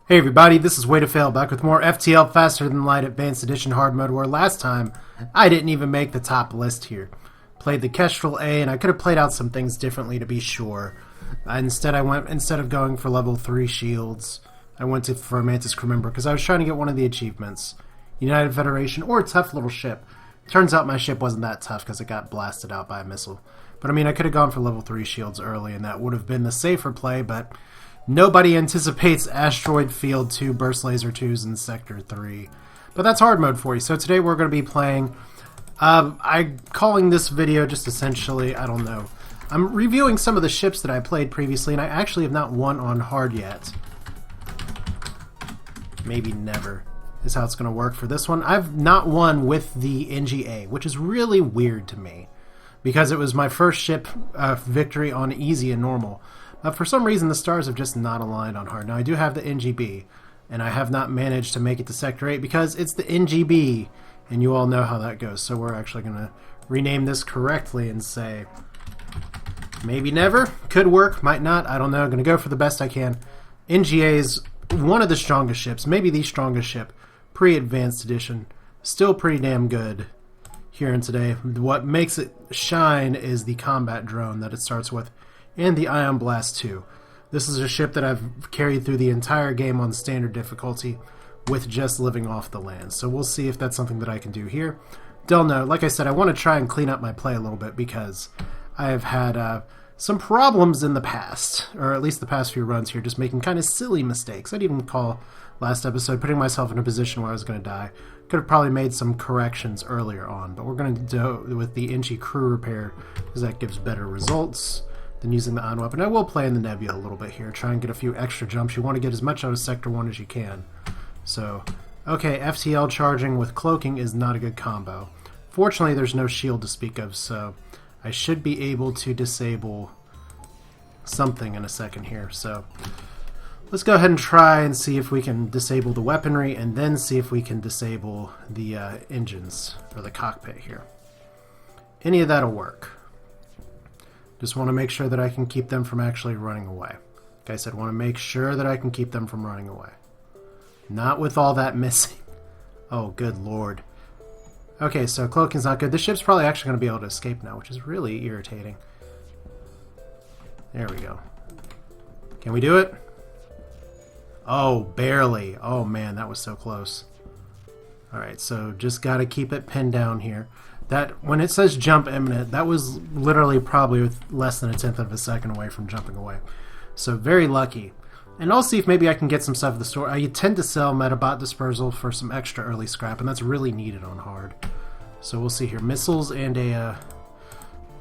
Hey everybody, this is Way to Fail, back with more FTL Faster Than Light Advanced Edition Hard Mode, where last time I didn't even make the top list here. Played the Kestrel A, and I could have played out some things differently to be sure. Instead of going for level 3 shields, I went for a Mantis crew member because I was trying to get one of the achievements. United Federation, or a tough little ship. Turns out my ship wasn't that tough because it got blasted out by a missile. But I mean, I could have gone for level 3 shields early, and that would have been the safer play, but nobody anticipates Asteroid Field 2 Burst Laser 2s in Sector 3. But that's hard mode for you. So today we're going to be playing... I'm calling this video just essentially, I don't know. I'm reviewing some of the ships that I played previously, and I actually have not won on hard yet. Maybe never is how it's going to work for this one. I've not won with the Engi A, which is really weird to me, because it was my first ship victory on easy and normal. For some reason, the stars have just not aligned on hard. Now, I do have the Engi B, and I have not managed to make it to Sector 8 because it's the Engi B, and you all know how that goes. So we're actually going to rename this correctly and say, maybe never. Could work, might not. I don't know. I'm going to go for the best I can. Engi A is one of the strongest ships, maybe the strongest ship, pre-advanced edition. Still pretty damn good here in today. What makes it shine is the combat drone that it starts with, and the Ion Blast 2. This is a ship that I've carried through the entire game on standard difficulty with just living off the land. So we'll see if that's something that I can do here. Don't know. Like I said, I want to try and clean up my play a little bit because I have had some problems in the past, or at least the past few runs here, just making kind of silly mistakes. I'd even call last episode putting myself in a position where I was going to die. Could have probably made some corrections earlier on, but we're going to do with the Engi crew repair because that gives better results than using the ion weapon. I will play in the Nebula a little bit here, try and get a few extra jumps. You want to get as much out of Sector 1 as you can. So, okay, FTL charging with cloaking is not a good combo. Fortunately, there's no shield to speak of, so I should be able to disable something in a second here. So, let's go ahead and try and see if we can disable the weaponry, and then see if we can disable the engines, or the cockpit here. Any of that'll work. Just want to make sure that I can keep them from actually running away. Like I said, want to make sure that I can keep them from running away. Not with all that missing. Oh, good lord. Okay, so cloaking's not good. The ship's probably actually going to be able to escape now, which is really irritating. There we go. Can we do it? Oh, barely. Oh man, that was so close. Alright, so just got to keep it pinned down here. That when it says jump imminent, that was literally probably less than a tenth of a second away from jumping away. So very lucky. And I'll see if maybe I can get some stuff at the store. I tend to sell Metabot Dispersal for some extra early scrap, and that's really needed on hard. So we'll see here. Missiles and a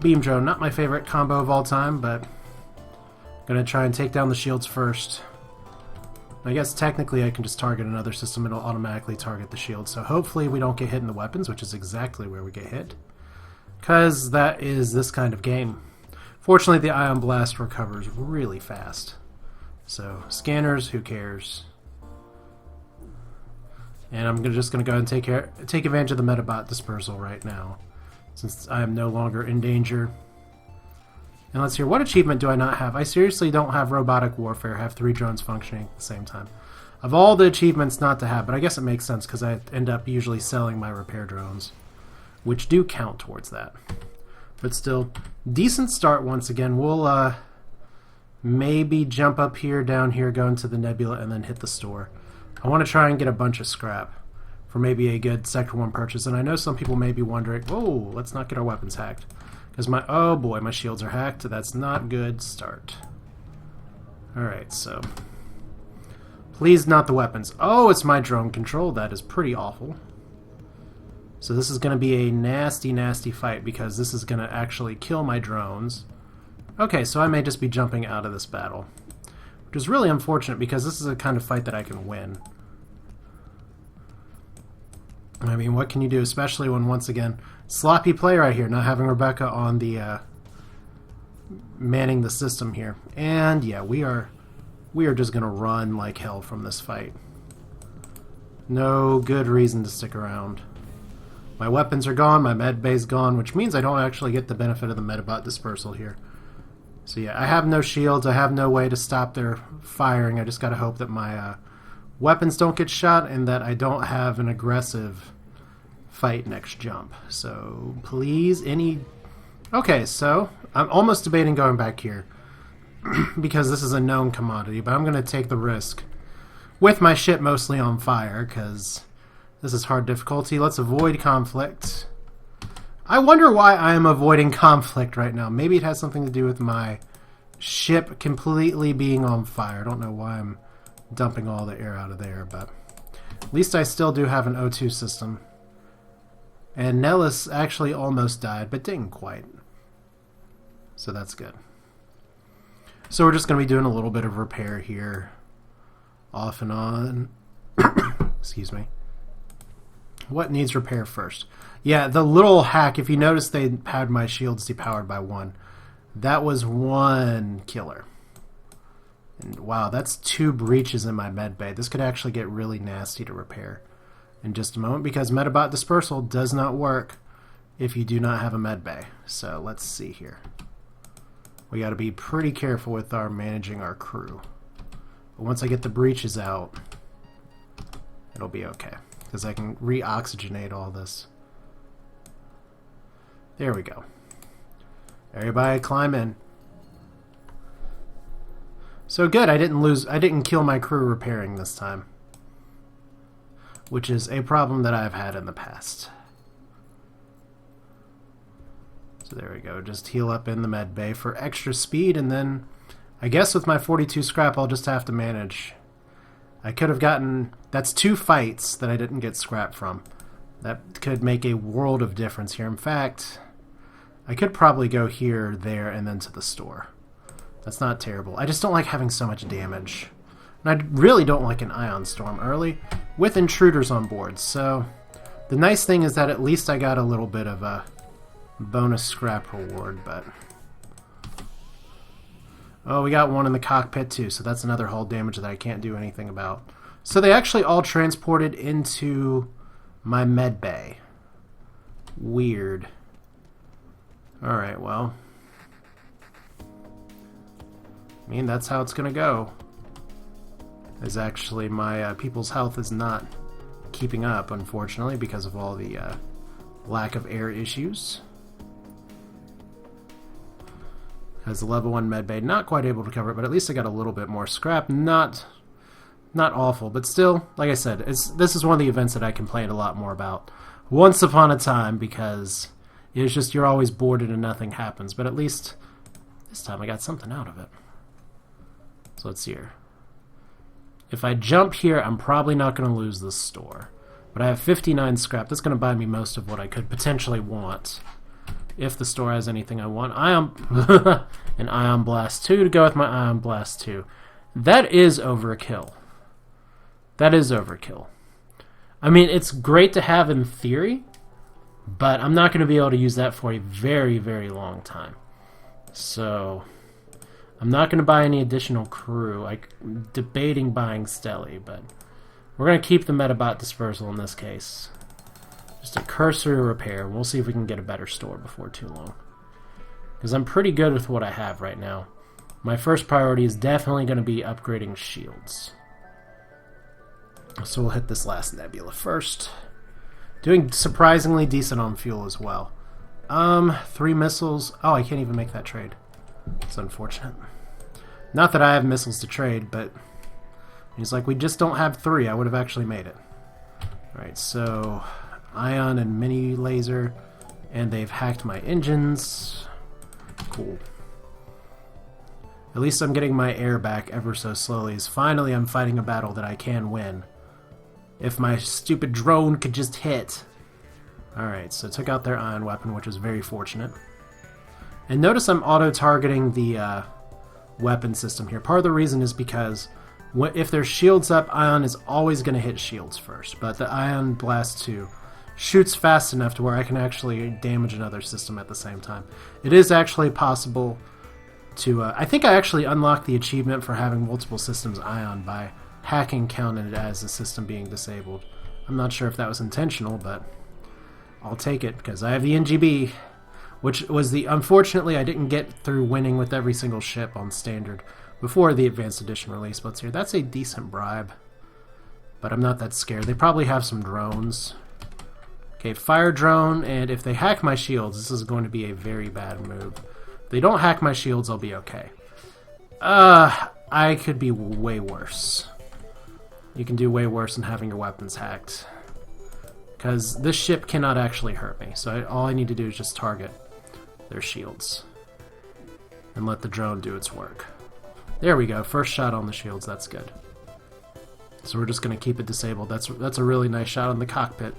beam drone. Not my favorite combo of all time, but I'm going to try and take down the shields first. I guess technically I can just target another system. It'll automatically target the shield. So hopefully we don't get hit in the weapons, which is exactly where we get hit, because that is this kind of game. Fortunately, the Ion Blast recovers really fast. So scanners, who cares? And I'm just going to go and take advantage of the Metabot Dispersal right now, since I am no longer in danger. And let's hear, what achievement do I not have? I seriously don't have Robotic Warfare, have 3 drones functioning at the same time. Of all the achievements not to have, but I guess it makes sense because I end up usually selling my repair drones, which do count towards that. But still, decent start once again. We'll maybe jump up here, down here, go into the Nebula, and then hit the store. I want to try and get a bunch of scrap for maybe a good Sector 1 purchase. And I know some people may be wondering, oh, let's not get our weapons hacked. Because oh boy, my shields are hacked. That's not good start. Alright, so please not the weapons. Oh, it's my drone control. That is pretty awful. So this is going to be a nasty, nasty fight because this is going to actually kill my drones. Okay, so I may just be jumping out of this battle, which is really unfortunate because this is a kind of fight that I can win. I mean, what can you do, especially when, once again, sloppy play right here, not having Rebecca on the manning the system here. And yeah, we are just gonna run like hell from this fight. No good reason to stick around. My weapons are gone, my med bay's gone, which means I don't actually get the benefit of the Metabot Dispersal here. So yeah, I have no shields, I have no way to stop their firing. I just gotta hope that my weapons don't get shot and that I don't have an aggressive fight next jump. So please, any... Okay, so I'm almost debating going back here because this is a known commodity, but I'm going to take the risk with my ship mostly on fire because this is hard difficulty. Let's avoid conflict. I wonder why I am avoiding conflict right now. Maybe it has something to do with my ship completely being on fire. I don't know why I'm dumping all the air out of there, but at least I still do have an O2 system. And Nellis actually almost died, but didn't quite. So that's good. So we're just going to be doing a little bit of repair here. Off and on. Excuse me. What needs repair first? Yeah, the little hack, if you notice they had my shields depowered by 1. That was 1 killer. And wow, that's 2 breaches in my med bay. This could actually get really nasty to repair in just a moment because Metabot Dispersal does not work if you do not have a med bay. So let's see here. We got to be pretty careful with our managing our crew. But once I get the breaches out, it'll be okay because I can re-oxygenate all this. There we go. Everybody climb in. So good, I didn't kill my crew repairing this time. Which is a problem that I've had in the past. So there we go, just heal up in the med bay for extra speed, and then I guess with my 42 scrap I'll just have to manage. I could have gotten... That's 2 fights that I didn't get scrap from. That could make a world of difference here. In fact, I could probably go here, there, and then to the store. That's not terrible. I just don't like having so much damage. And I really don't like an ion storm early with intruders on board. So the nice thing is that at least I got a little bit of a bonus scrap reward, but... Oh, we got 1 in the cockpit too, so that's another hull damage that I can't do anything about. So they actually all transported into my med bay. Weird. Alright, well. I mean, that's how it's gonna go. Is actually my people's health is not keeping up, unfortunately, because of all the lack of air issues. As the level 1 medbay, not quite able to cover it, but at least I got a little bit more scrap. Not awful, but still, like I said, this is one of the events that I complained a lot more about once upon a time, because it's just you're always boarded and nothing happens. But at least this time I got something out of it. So let's see here. If I jump here, I'm probably not going to lose this store. But I have 59 scrap. That's going to buy me most of what I could potentially want. If the store has anything I want. An Ion Blast 2 to go with my Ion Blast 2. That is overkill. That is overkill. I mean, it's great to have in theory, but I'm not going to be able to use that for a very, very long time. So... I'm not going to buy any additional crew. I'm debating buying Stelly, but we're going to keep the Metabot Dispersal in this case. Just a cursory repair. We'll see if we can get a better store before too long. Because I'm pretty good with what I have right now. My first priority is definitely going to be upgrading shields. So we'll hit this last nebula first. Doing surprisingly decent on fuel as well. 3 missiles. Oh, I can't even make that trade. It's unfortunate. Not that I have missiles to trade, but he's like, we just don't have 3. I would have actually made it. Alright, so Ion and Mini Laser, and they've hacked my engines. Cool. At least I'm getting my air back ever so slowly, as finally I'm fighting a battle that I can win. If my stupid drone could just hit. Alright, so took out their ion weapon, which was very fortunate. And notice I'm auto-targeting the weapon system here. Part of the reason is because if there's shields up, Ion is always going to hit shields first. But the Ion Blast 2 shoots fast enough to where I can actually damage another system at the same time. It is actually possible to... I think I actually unlocked the achievement for having multiple systems Ion by hacking counted as a system being disabled. I'm not sure if that was intentional, but I'll take it because I have the NGB. Which was the... Unfortunately, I didn't get through winning with every single ship on Standard before the Advanced Edition release. But here, that's a decent bribe. but I'm not that scared. They probably have some drones. Okay, fire drone, and if they hack my shields, this is going to be a very bad move. If they don't hack my shields, I'll be okay. I could be way worse. You can do way worse than having your weapons hacked. Because this ship cannot actually hurt me, so all I need to do is just target their shields. And let the drone do its work. There we go, first shot on the shields, that's good. So we're just going to keep it disabled. That's a really nice shot on the cockpit.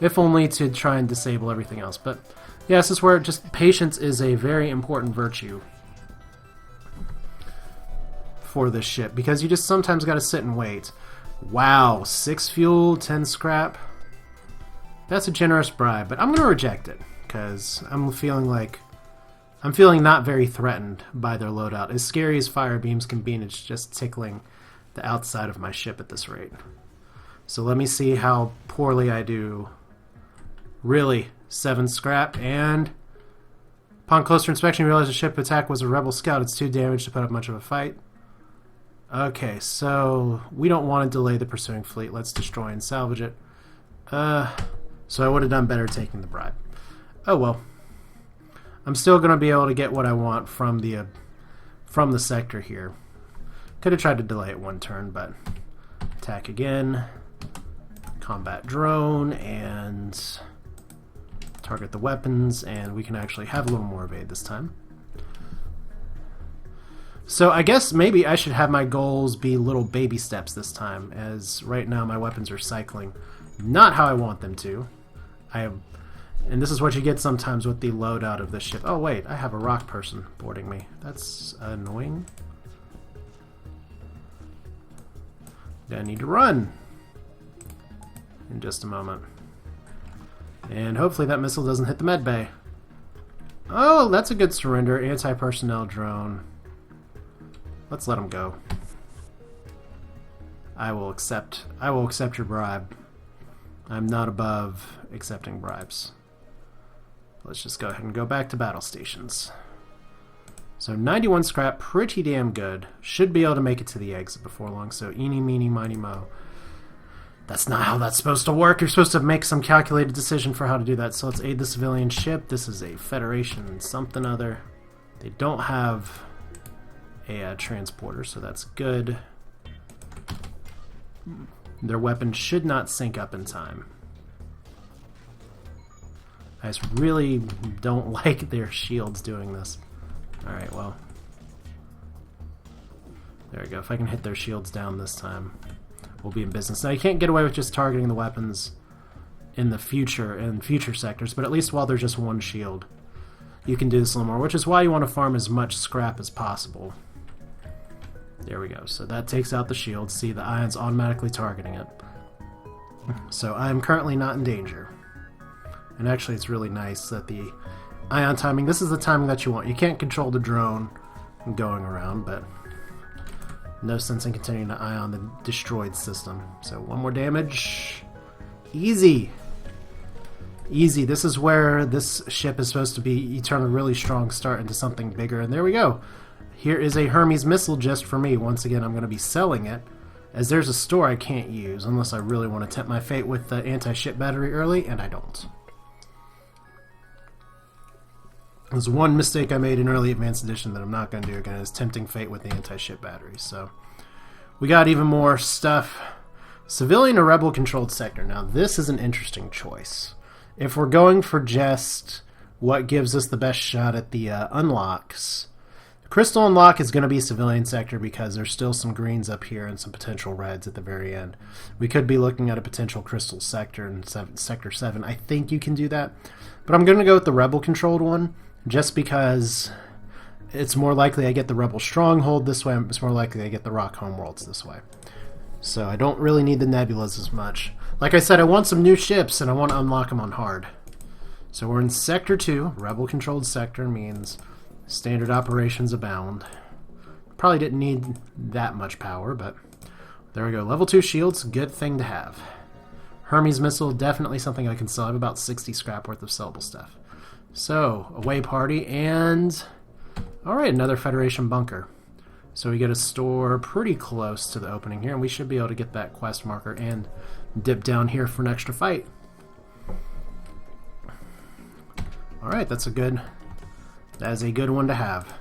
If only to try and disable everything else. But yeah, this is where just patience is a very important virtue for this ship. Because you just sometimes got to sit and wait. Wow, 6 fuel, 10 scrap. That's a generous bribe, but I'm going to reject it. Because I'm feeling not very threatened by their loadout. As scary as fire beams can be, and it's just tickling the outside of my ship at this rate. So let me see how poorly I do. Really, 7 scrap, and upon closer inspection, you realize the ship attack was a rebel scout. It's too damaged to put up much of a fight. Okay, so we don't want to delay the pursuing fleet. Let's destroy and salvage it. So I would have done better taking the bribe. Oh well. I'm still going to be able to get what I want from the sector here. Could have tried to delay it 1 turn, but attack again. Combat drone, and target the weapons, and we can actually have a little more evade this time. So I guess maybe I should have my goals be little baby steps this time, as right now my weapons are cycling not how I want them to. And this is what you get sometimes with the loadout of this ship. Oh wait, I have a rock person boarding me. That's annoying. I need to run in just a moment. And hopefully that missile doesn't hit the med bay. Oh, that's a good surrender. Anti-personnel drone. Let's let him go. I will accept your bribe. I'm not above accepting bribes. Let's just go ahead and go back to battle stations. So 91 scrap, pretty damn good. Should be able to make it to the exit before long. So eeny, meeny, miny, mo. That's not how that's supposed to work. You're supposed to make some calculated decision for how to do that. So let's aid the civilian ship. This is a Federation something other. They don't have a transporter, so that's good. Their weapons should not sync up in time. I just really don't like their shields doing this. Alright, well. There we go. If I can hit their shields down this time, we'll be in business. Now, you can't get away with just targeting the weapons in the future, in future sectors, but at least while there's just one shield, you can do this a little more, which is why you want to farm as much scrap as possible. There we go. So that takes out the shield. See, the ion's automatically targeting it. So I'm currently not in danger. And actually, it's really nice that the ion timing, this is the timing that you want. You can't control the drone going around, but no sense in continuing to ion the destroyed system. So 1 more damage. Easy. Easy. This is where this ship is supposed to be. You turn a really strong start into something bigger, and there we go. Here is a Hermes missile just for me. Once again, I'm going to be selling it, as there's a store I can't use unless I really want to tempt my fate with the anti-ship battery early, and I don't. There's one mistake I made in early advanced edition that I'm not going to do again, is tempting fate with the anti-ship battery. So we got even more stuff. Civilian or rebel controlled sector. Now this is an interesting choice. If we're going for just what gives us the best shot at the unlocks, the crystal unlock is going to be civilian sector because there's still some greens up here and some potential reds at the very end. We could be looking at a potential crystal sector in sector 7. I think you can do that, but I'm going to go with the rebel controlled one, just because it's more likely I get the rebel stronghold this way. It's more likely I get the rock homeworlds this way. So I don't really need the nebulas as much. Like I said, I want some new ships and I want to unlock them on hard. So we're in sector 2. Rebel controlled sector means standard operations abound. Probably didn't need that much power, but there we go. Level 2 shields, good thing to have. Hermes missile, definitely something I can sell. I have about 60 scrap worth of sellable stuff. So, away party, and alright, another Federation bunker. So we get a store pretty close to the opening here, and we should be able to get that quest marker and dip down here for an extra fight. Alright, that is a good one to have.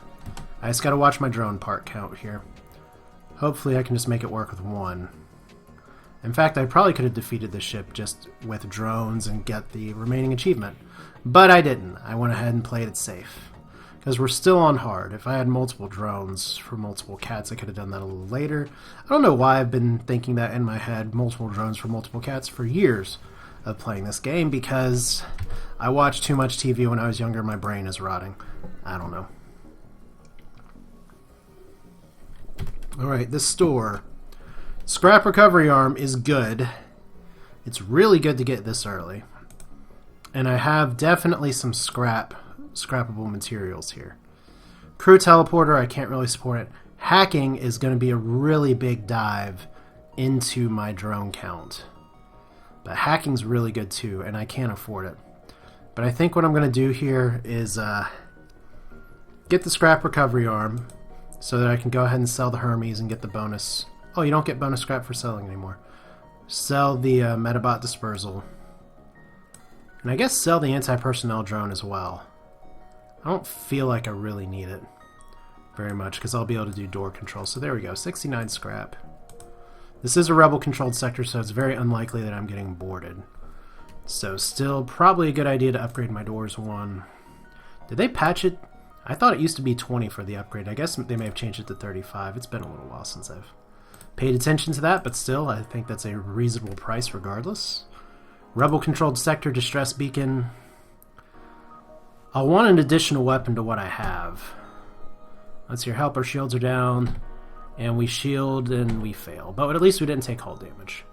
I just gotta watch my drone part count here. Hopefully I can just make it work with one. In fact, I probably could have defeated this ship just with drones and get the remaining achievement. But I didn't. I went ahead and played it safe. Because we're still on hard. If I had multiple drones for multiple cats, I could have done that a little later. I don't know why I've been thinking that in my head, multiple drones for multiple cats, for years of playing this game, because I watched too much TV when I was younger. My brain is rotting. I don't know. Alright, this store. Scrap recovery arm is good. It's really good to get this early. And I have definitely some scrappable materials here. Crew teleporter, I can't really support it. Hacking is going to be a really big dive into my drone count. But hacking's really good too, and I can't afford it. But I think what I'm going to do here is get the scrap recovery arm so that I can go ahead and sell the Hermes and get the bonus. Oh, you don't get bonus scrap for selling anymore. Sell the Metabot dispersal. And I guess sell the anti-personnel drone as well. I don't feel like I really need it very much because I'll be able to do door control. So there we go, 69 scrap. This is a rebel-controlled sector, so it's very unlikely that I'm getting boarded. So still probably a good idea to upgrade my doors one. Did they patch it? I thought it used to be 20 for the upgrade. I guess they may have changed it to 35. It's been a little while since I've paid attention to that, but still, I think that's a reasonable price regardless. Rebel-controlled sector, distress beacon. I want an additional weapon to what I have. Let's hear help. Our shields are down, and we shield and we fail. But at least we didn't take hull damage.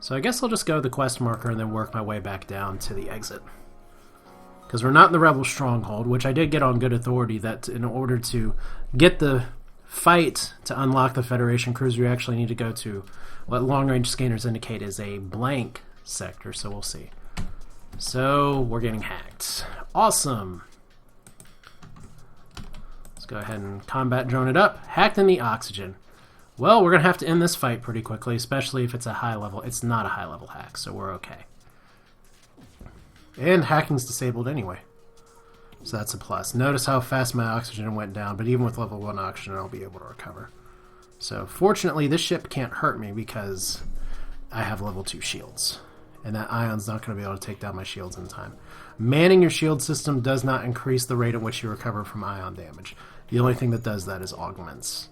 So I guess I'll just go to the quest marker and then work my way back down to the exit. Because we're not in the Rebel stronghold, which I did get on good authority that in order to get the fight to unlock the Federation cruiser, you actually need to go to what long-range scanners indicate is a blank sector, so we'll see. So we're getting hacked. Awesome. Let's go ahead and combat drone it up. Hacked in the oxygen. Well, we're going to have to end this fight pretty quickly, especially if it's a high level. It's not a high level hack, so we're okay. And hacking's disabled anyway. So that's a plus. Notice how fast my oxygen went down, but even with level 1 oxygen, I'll be able to recover. So fortunately, this ship can't hurt me because I have level 2 shields. And that ion's not going to be able to take down my shields in time. Manning your shield system does not increase the rate at which you recover from ion damage. The only thing that does that is augments.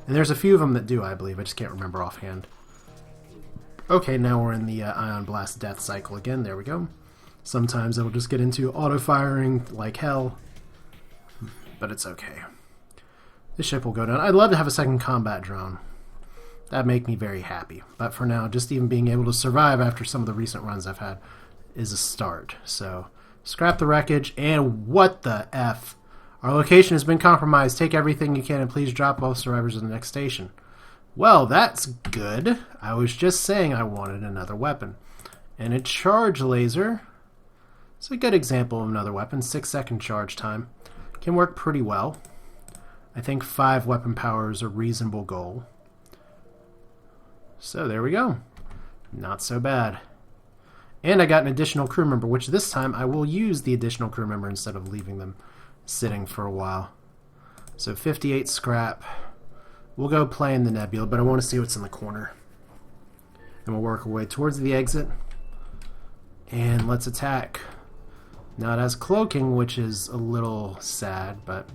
And there's a few of them that do, I believe. I just can't remember offhand. Okay, now we're in the ion blast death cycle again. There we go. Sometimes it'll just get into auto-firing like hell. But it's okay. This ship will go down. I'd love to have a second combat drone. That'd make me very happy. But for now, just even being able to survive after some of the recent runs I've had is a start. So, scrap the wreckage. And what the F? Our location has been compromised. Take everything you can and please drop both survivors at the next station. Well, that's good. I was just saying I wanted another weapon. And a charge laser. It's a good example of another weapon. 6-second charge time. Can work pretty well. I think 5 weapon power is a reasonable goal. So there we go. Not so bad. And I got an additional crew member, which this time I will use the additional crew member instead of leaving them sitting for a while. So 58 scrap. We'll go play in the nebula, but I want to see what's in the corner. And we'll work our way towards the exit. And let's attack. Now it has cloaking, which is a little sad, but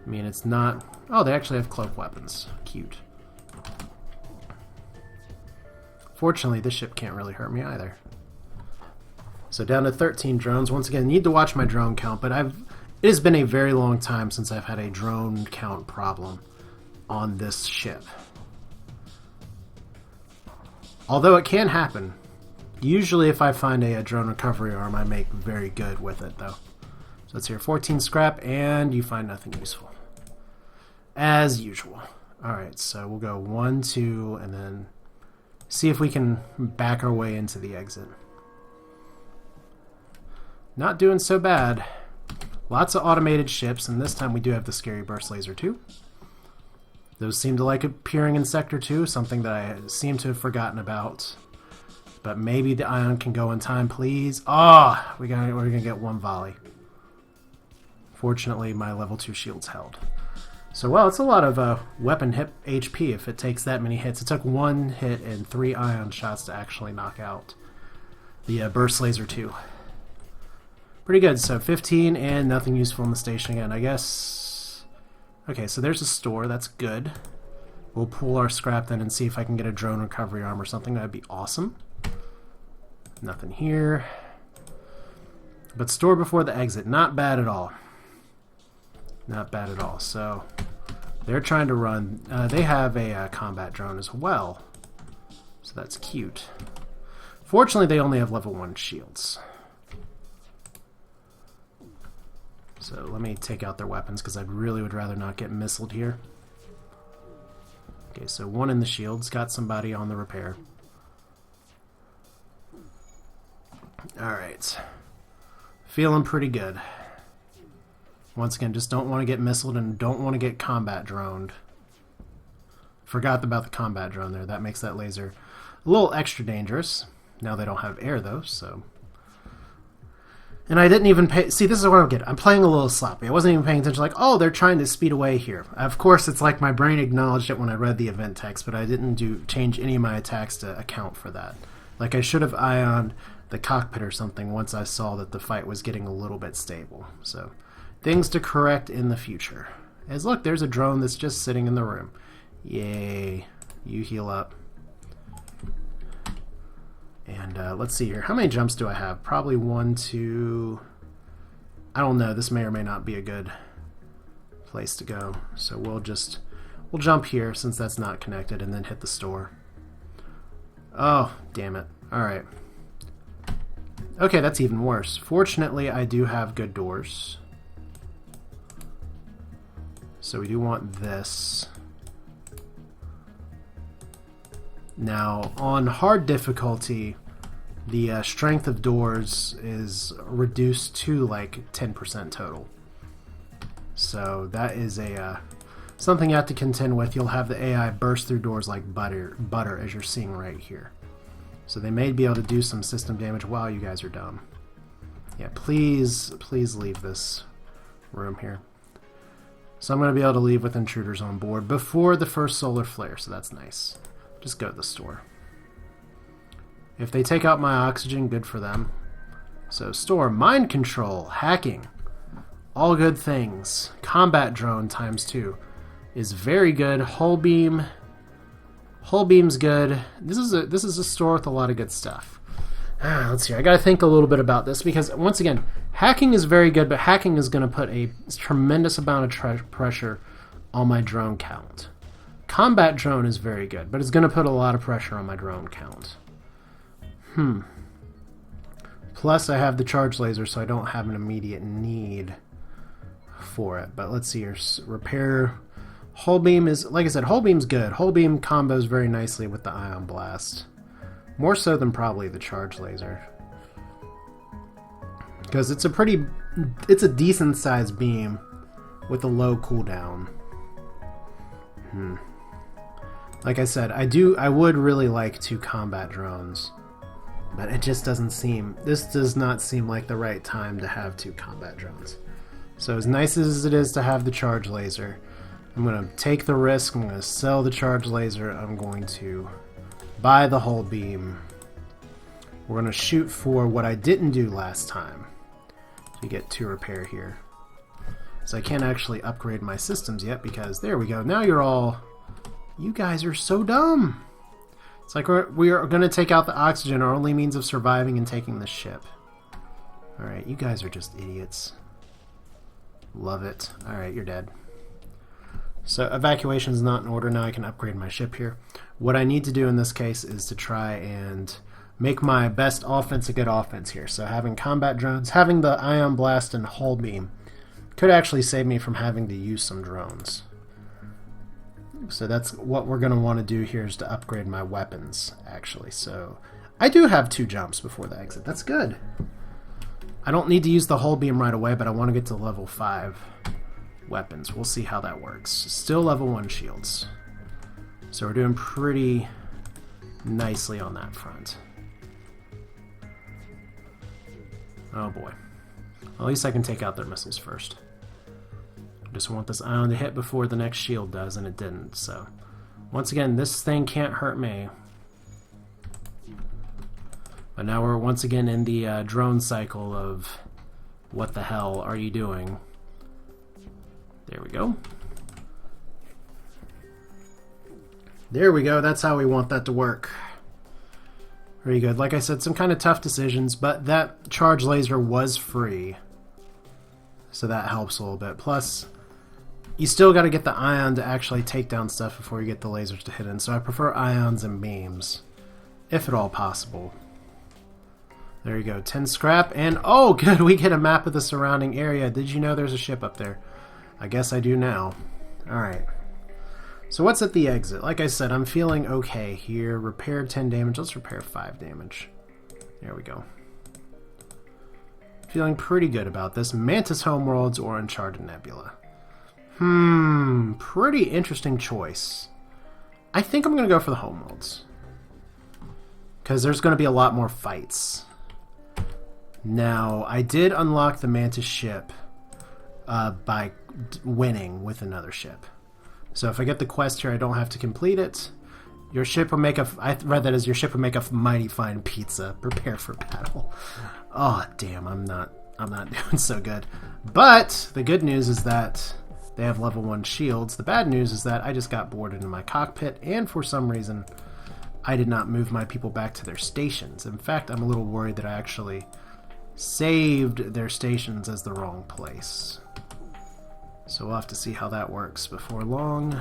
I mean, it's not... Oh, they actually have cloak weapons. Cute. Fortunately, this ship can't really hurt me either. So down to 13 drones. Once again, need to watch my drone count, but it has been a very long time since I've had a drone count problem on this ship. Although it can happen. Usually if I find a drone recovery arm, I make very good with it, though. So it's here, 14 scrap, and you find nothing useful. As usual. Alright, so we'll go 1, 2, and then see if we can back our way into the exit. Not doing so bad. Lots of automated ships, and this time we do have the Scary Burst Laser too. Those seem to like appearing in Sector 2, something that I seem to have forgotten about. But maybe the Ion can go in time, please. Ah, we're gonna get one volley. Fortunately, my level 2 shield's held. So, well, it's a lot of weapon hit HP if it takes that many hits. It took 1 hit and 3 Ion shots to actually knock out the Burst Laser 2. Pretty good. So 15 and nothing useful in the station again, I guess. Okay, so there's a store. That's good. We'll pull our scrap then and see if I can get a drone recovery arm or something. That'd be awesome. Nothing here. But store before the exit. Not bad at all. Not bad at all. So they're trying to run. They have a combat drone as well. So that's cute. Fortunately, they only have level 1 shields. So let me take out their weapons because I really would rather not get missiled here. Okay, so 1 in the shields. Got somebody on the repair. Alright. Feeling pretty good. Once again, just don't want to get missiled and don't want to get combat droned. Forgot about the combat drone there. That makes that laser a little extra dangerous. Now they don't have air though, so... And I didn't even pay... See, this is what I'm getting. I'm playing a little sloppy. I wasn't even paying attention. Like, oh, they're trying to speed away here. Of course, it's like my brain acknowledged it when I read the event text, but I didn't change any of my attacks to account for that. Like, I should have ioned the cockpit or something once I saw that the fight was getting a little bit stable. So, things to correct in the future. As look, there's a drone that's just sitting in the room. Yay. You heal up. And let's see here. How many jumps do I have? Probably 1, 2... I don't know. This may or may not be a good place to go. So we'll jump here since that's not connected and then hit the store. Oh, damn it. Alright. Okay, that's even worse. Fortunately, I do have good doors. So we do want this. Now, on hard difficulty, the strength of doors is reduced to like 10% total. So that is a something you have to contend with. You'll have the AI burst through doors like butter as you're seeing right here. So they may be able to do some system damage while you guys are dumb. Yeah, please leave this room here. So I'm going to be able to leave with intruders on board before the first solar flare, so that's nice. Just go to the store. If they take out my oxygen, good for them. So store, mind control, hacking, all good things. Combat drone ×2 is very good. Hull beam's good. This is a store with a lot of good stuff. Let's see. I got to think a little bit about this because once again, hacking is very good, but hacking is going to put a tremendous amount of pressure on my drone count. Combat drone is very good, but it's going to put a lot of pressure on my drone count. Plus, I have the charge laser, so I don't have an immediate need for it. But let's see here. Repair. Hull beam is, like I said, hull beam's good. Hull beam combos very nicely with the ion blast. More so than probably the charge laser. Because it's a decent sized beam with a low cooldown. Like I said, I would really like 2 combat drones, but it just doesn't seem, this does not seem like the right time to have 2 combat drones. So as nice as it is to have the charge laser, I'm going to take the risk, I'm going to sell the charge laser, I'm going to buy the hull beam. We're going to shoot for what I didn't do last time to get 2 repair here. So I can't actually upgrade my systems yet because, there we go, now you guys are so dumb. It's like we are going to take out the oxygen, our only means of surviving and taking the ship. Alright, you guys are just idiots. Love it. Alright, you're dead. So evacuation is not in order. Now I can upgrade my ship here. What I need to do in this case is to try and make my best offense a good offense here. So having combat drones, having the ion blast and hull beam could actually save me from having to use some drones. So that's what we're going to want to do here, is to upgrade my weapons, actually. So I do have 2 jumps before the exit. That's good. I don't need to use the hull beam right away, but I want to get to level 5 weapons. We'll see how that works. Still level 1 shields. So we're doing pretty nicely on that front. Oh boy. At least I can take out their missiles first. I just want this ion to hit before the next shield does, and it didn't. So once again, this thing can't hurt me. But now we're once again in the drone cycle of what the hell are you doing? There we go. There we go. That's how we want that to work. Very good. Like I said, some kind of tough decisions, but that charge laser was free. So that helps a little bit. Plus, you still got to get the ion to actually take down stuff before you get the lasers to hit in. So I prefer ions and beams, if at all possible. There you go, 10 scrap, and oh good, we get a map of the surrounding area. Did you know there's a ship up there? I guess I do now. Alright. So what's at the exit? Like I said, I'm feeling okay here. Repair 10 damage, let's repair 5 damage. There we go. Feeling pretty good about this. Mantis Homeworlds or Uncharted Nebula. Pretty interesting choice. I think I'm going to go for the Homeworlds. Because there's going to be a lot more fights. Now, I did unlock the Mantis ship by winning with another ship. So if I get the quest here, I don't have to complete it. Your ship will make a... I read that as your ship will make a mighty fine pizza. Prepare for battle. Oh, damn, I'm not doing so good. But the good news is that they have level 1 shields. The bad news is that I just got boarded in my cockpit, and for some reason, I did not move my people back to their stations. In fact, I'm a little worried that I actually saved their stations as the wrong place. So we'll have to see how that works before long.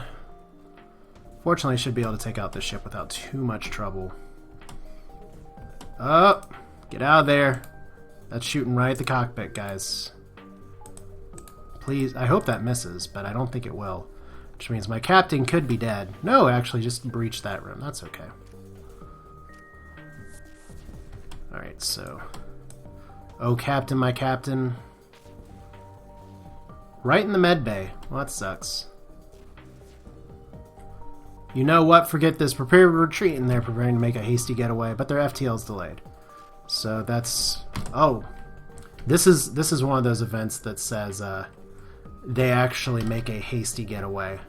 Fortunately, I should be able to take out this ship without too much trouble. Oh, get out of there. That's shooting right at the cockpit, guys. Please, I hope that misses, but I don't think it will. Which means my captain could be dead. No, actually, just breached that room. That's okay. Alright, so... Oh, Captain, my Captain. Right in the med bay. Well, that sucks. You know what? Forget this. Prepare to retreat, and they're preparing to make a hasty getaway, but their FTL's delayed. So that's... Oh. This is one of those events that says they actually make a hasty getaway.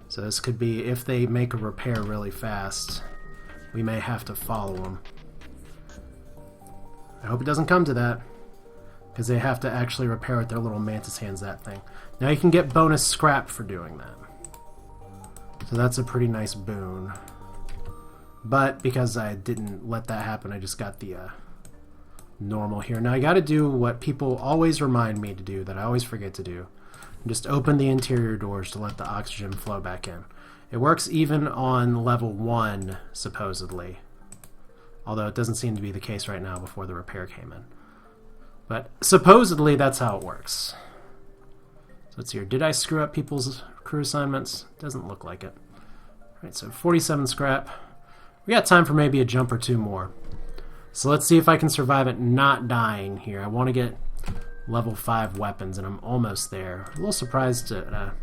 So this could be, if they make a repair really fast, we may have to follow them. I hope it doesn't come to that, because they have to actually repair with their little Mantis hands that thing. Now you can get bonus scrap for doing that. So that's a pretty nice boon. But because I didn't let that happen, I just got the normal here. Now I got to do what people always remind me to do, that I always forget to do. Just open the interior doors to let the oxygen flow back in. It works even on level 1, supposedly. Although it doesn't seem to be the case right now before the repair came in. But supposedly that's how it works. So let's see here. Did I screw up people's crew assignments? Doesn't look like it. Alright, so 47 scrap. We got time for maybe a jump or two more. So let's see if I can survive it not dying here. I want to get level 5 weapons, and I'm almost there. A little surprised to...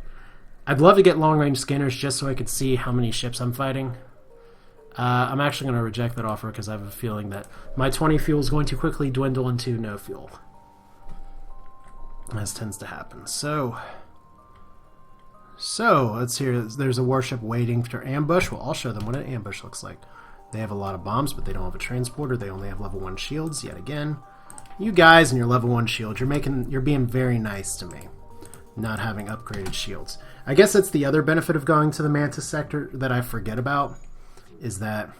I'd love to get long-range scanners just so I could see how many ships I'm fighting. I'm actually going to reject that offer because I have a feeling that my 20 fuel is going to quickly dwindle into no fuel. As tends to happen. So let's hear. There's a warship waiting for ambush. Well, I'll show them what an ambush looks like. They have a lot of bombs, but they don't have a transporter. They only have level 1 shields. Yet again, you guys and your level 1 shield, you're being very nice to me, not having upgraded shields. I guess that's the other benefit of going to the Mantis sector that I forget about, is that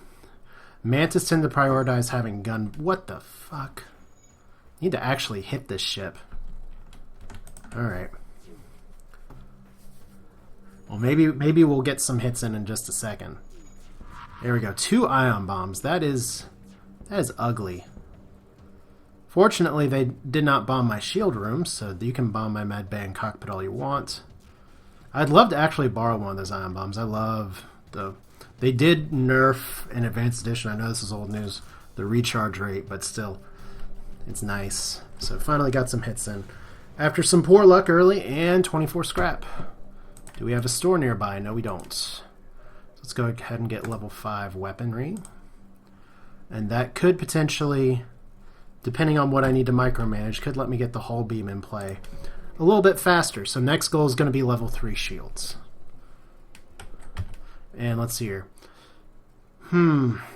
Mantis tend to prioritize having gun... What the fuck? Need to actually hit this ship. Alright. Well, maybe we'll get some hits in just a second. There we go. 2 ion bombs. That is ugly. Fortunately, they did not bomb my shield room, so you can bomb my med bay and cockpit all you want. I'd love to actually borrow one of those ion bombs. I love the... They did nerf in Advanced Edition, I know this is old news, the recharge rate, but still, it's nice. So finally got some hits in. After some poor luck early and 24 scrap. Do we have a store nearby? No, we don't. Let's go ahead and get level 5 weaponry. And that could potentially, depending on what I need to micromanage, could let me get the hull beam in play a little bit faster. So next goal is going to be level 3 shields. And let's see here.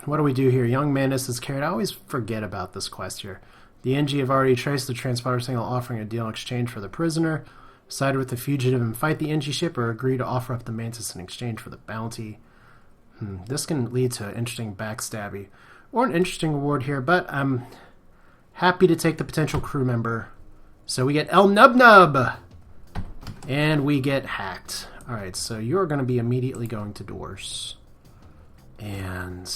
What do we do here? Young Mantis is carried. I always forget about this quest here. The Engi have already traced the transporter signal, offering a deal in exchange for the prisoner. Side with the fugitive and fight the Engi ship, or agree to offer up the Mantis in exchange for the bounty. This can lead to an interesting backstabby or an interesting reward here, but I'm happy to take the potential crew member. So we get El Nub Nub, and we get hacked. All right, so you're going to be immediately going to doors. And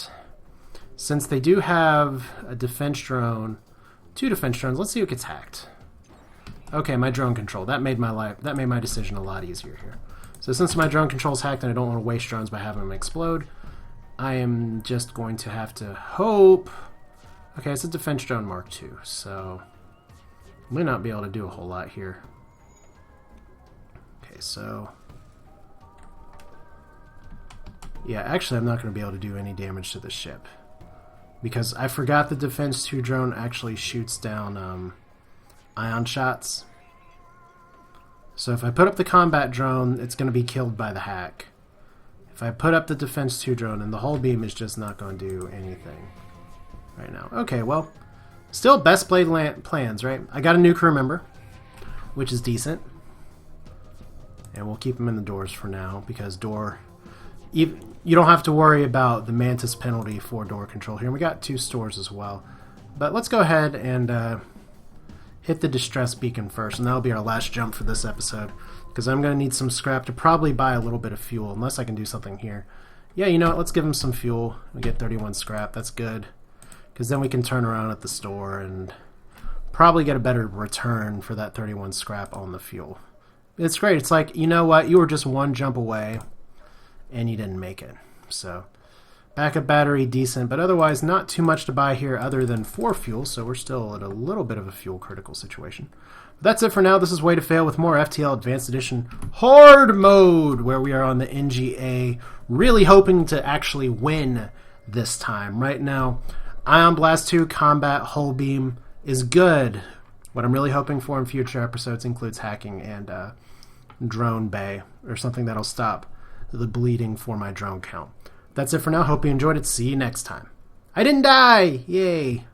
since they do have a defense drone, 2 defense drones, let's see who gets hacked. Okay, my drone control. That made my decision a lot easier here. So since my drone control is hacked and I don't want to waste drones by having them explode, I am just going to have to hope. Okay, it's a defense drone Mark II, so I may not be able to do a whole lot here. Okay, so yeah, actually I'm not going to be able to do any damage to the ship because I forgot the defense 2 drone actually shoots down ion shots. So if I put up the combat drone, it's going to be killed by the hack. If I put up the defense 2 drone, and the hull beam is just not going to do anything right now. Okay, well, still best played plans, right? I got a new crew member, which is decent. And we'll keep him in the doors for now, because you don't have to worry about the Mantis penalty for door control here. And we got 2 stores as well. But let's go ahead and hit the distress beacon first, and that'll be our last jump for this episode, because I'm going to need some scrap to probably buy a little bit of fuel, unless I can do something here. Yeah, you know what? Let's give him some fuel. We get 31 scrap. That's good, because then we can turn around at the store and probably get a better return for that 31 scrap on the fuel. It's great. It's like, you know what? You were just 1 jump away, and you didn't make it. So backup battery, decent, but otherwise not too much to buy here other than 4 fuel, so we're still at a little bit of a fuel critical situation. But that's it for now. This is Way to Fail with more FTL Advanced Edition Hard Mode, where we are on the Engi A, really hoping to actually win this time. Right now, Ion Blast 2 Combat Hull Beam is good. What I'm really hoping for in future episodes includes hacking and drone bay, or something that'll stop the bleeding for my drone count. That's it for now. Hope you enjoyed it. See you next time. I didn't die! Yay!